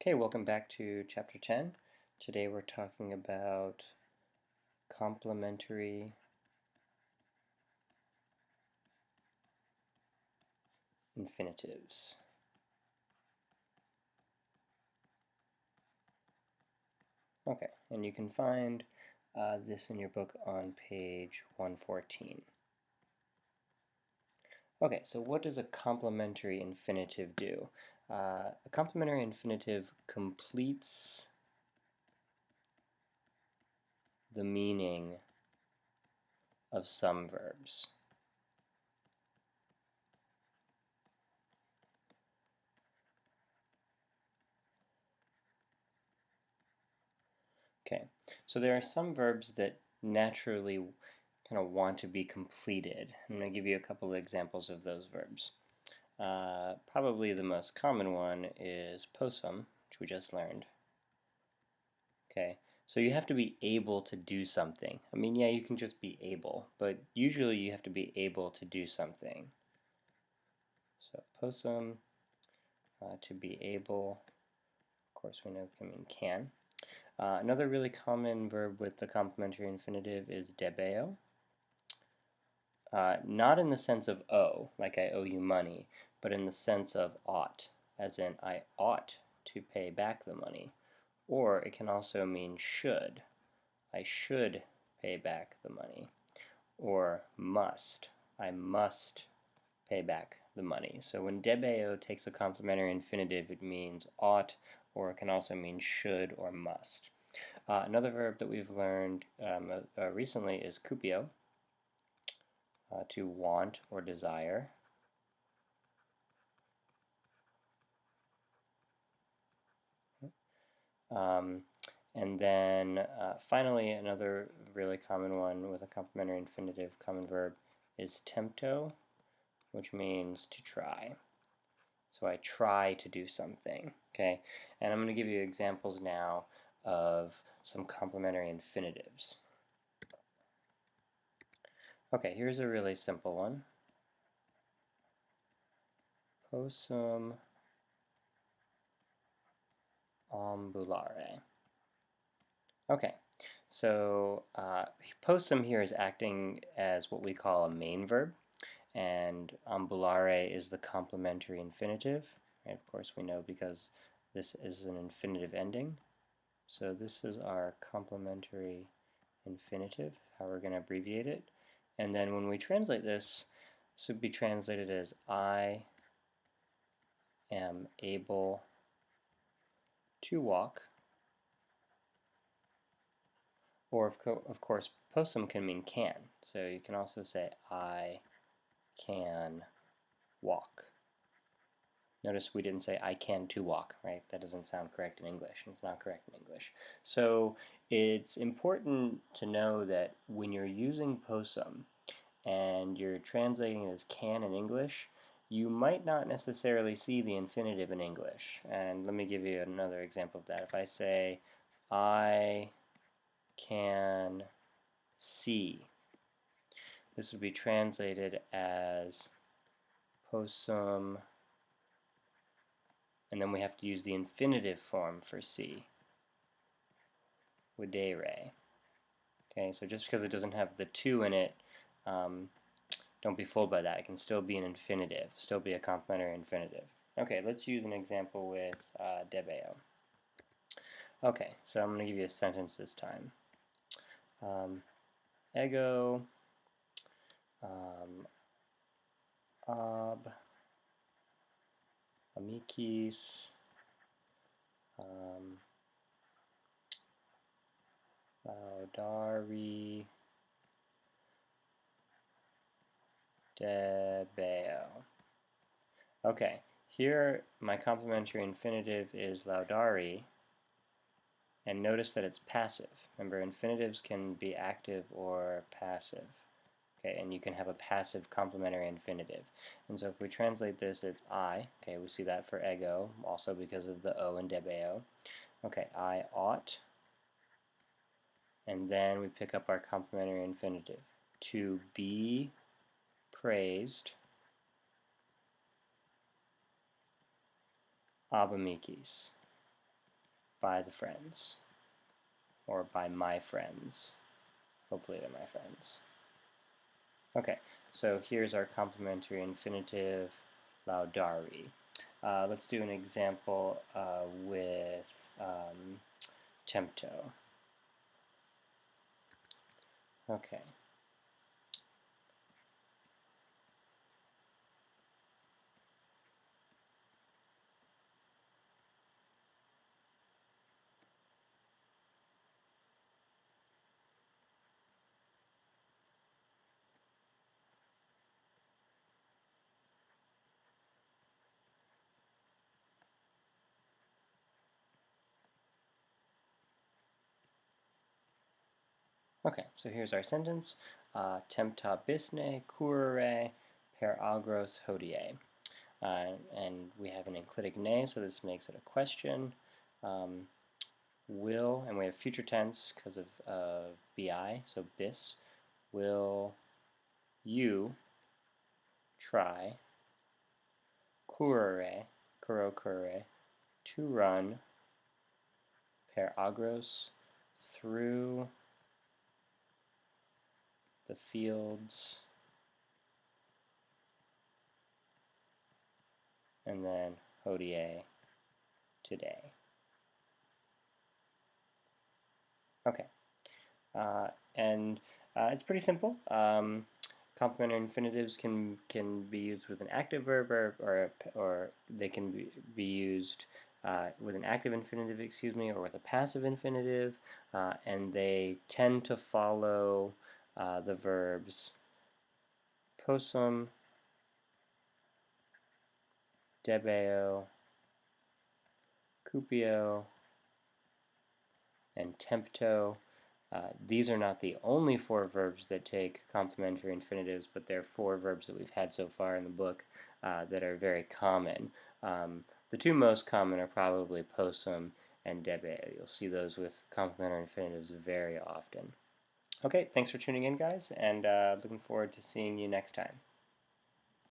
Okay, welcome back to Chapter 10. Today we're talking about complementary infinitives. Okay, and you can find this in your book on page 114. Okay, so what does a complementary infinitive do? A complementary infinitive completes the meaning of some verbs. Okay, so there are some verbs that naturally kind of want to be completed. I'm going to give you a couple of examples of those verbs. Probably the most common one is posum, which we just learned. Okay, so you have to be able to do something. I mean, yeah, you can just be able, but usually you have to be able to do something. So posum, to be able, of course we know can mean can. Another really common verb with the complementary infinitive is debeo. Not in the sense of owe, like I owe you money, but in the sense of ought, as in I ought to pay back the money. Or it can also mean should. I should pay back the money. Or must. I must pay back the money. So when debeo takes a complementary infinitive, it means ought, or it can also mean should or must. Another verb that we've learned recently is kupio, to want or desire. And then finally, another really common one with a complementary infinitive common verb is tempto, which means to try. So I try to do something, okay? And I'm going to give you examples now of some complementary infinitives. Okay, here's a really simple one. Possum ambulare. Okay, so possum here is acting as what we call a main verb, and ambulare is the complementary infinitive. And of course we know because this is an infinitive ending. So this is our complementary infinitive, how we're going to abbreviate it. And then when we translate this, this would be translated as I am able to walk. Or of course, possum can mean can. So you can also say I can walk. Notice we didn't say I can to walk, right? That doesn't sound correct in English, and it's not correct in English. So it's important to know that when you're using possum and you're translating it as can in English, you might not necessarily see the infinitive in English. And let me give you another example of that. If I say I can see, this would be translated as possum, and then we have to use the infinitive form for see, videre. Okay, so just because it doesn't have the to in it, don't be fooled by that. It can still be an infinitive, still be a complementary infinitive. Okay, let's use an example with debeo. Okay, so I'm going to give you a sentence this time. Ego ab amicis laudari debeo. Okay, here my complementary infinitive is laudari, and notice that it's passive. Remember, infinitives can be active or passive. Okay, and you can have a passive complementary infinitive. And so if we translate this, it's I. Okay, we see that for ego, also because of the O in debeo. Okay, I ought. And then we pick up our complementary infinitive. To be praised ab amicis. by the friends, or by my friends. Hopefully they're my friends. Okay, so here's our complementary infinitive laudari. Let's do an example with tempto. Okay. Okay, so here's our sentence. Tempta bisne curere per agros hodie. And we have an enclitic ne, so this makes it a question. Will, and we have future tense because of bi, so bis. Will you try curere, curere, to run per agros through the fields, and then hodie today. Okay, and it's pretty simple. Complementary infinitives can be used with an active verb, or they can be used with an active infinitive, excuse me, or with a passive infinitive, and they tend to follow the verbs possum, debeo, cupio, and tempto. These are not the only four verbs that take complementary infinitives, but they're four verbs that we've had so far in the book that are very common. The two most common are probably possum and debeo. You'll see those with complementary infinitives very often. Okay, thanks for tuning in, guys, and looking forward to seeing you next time.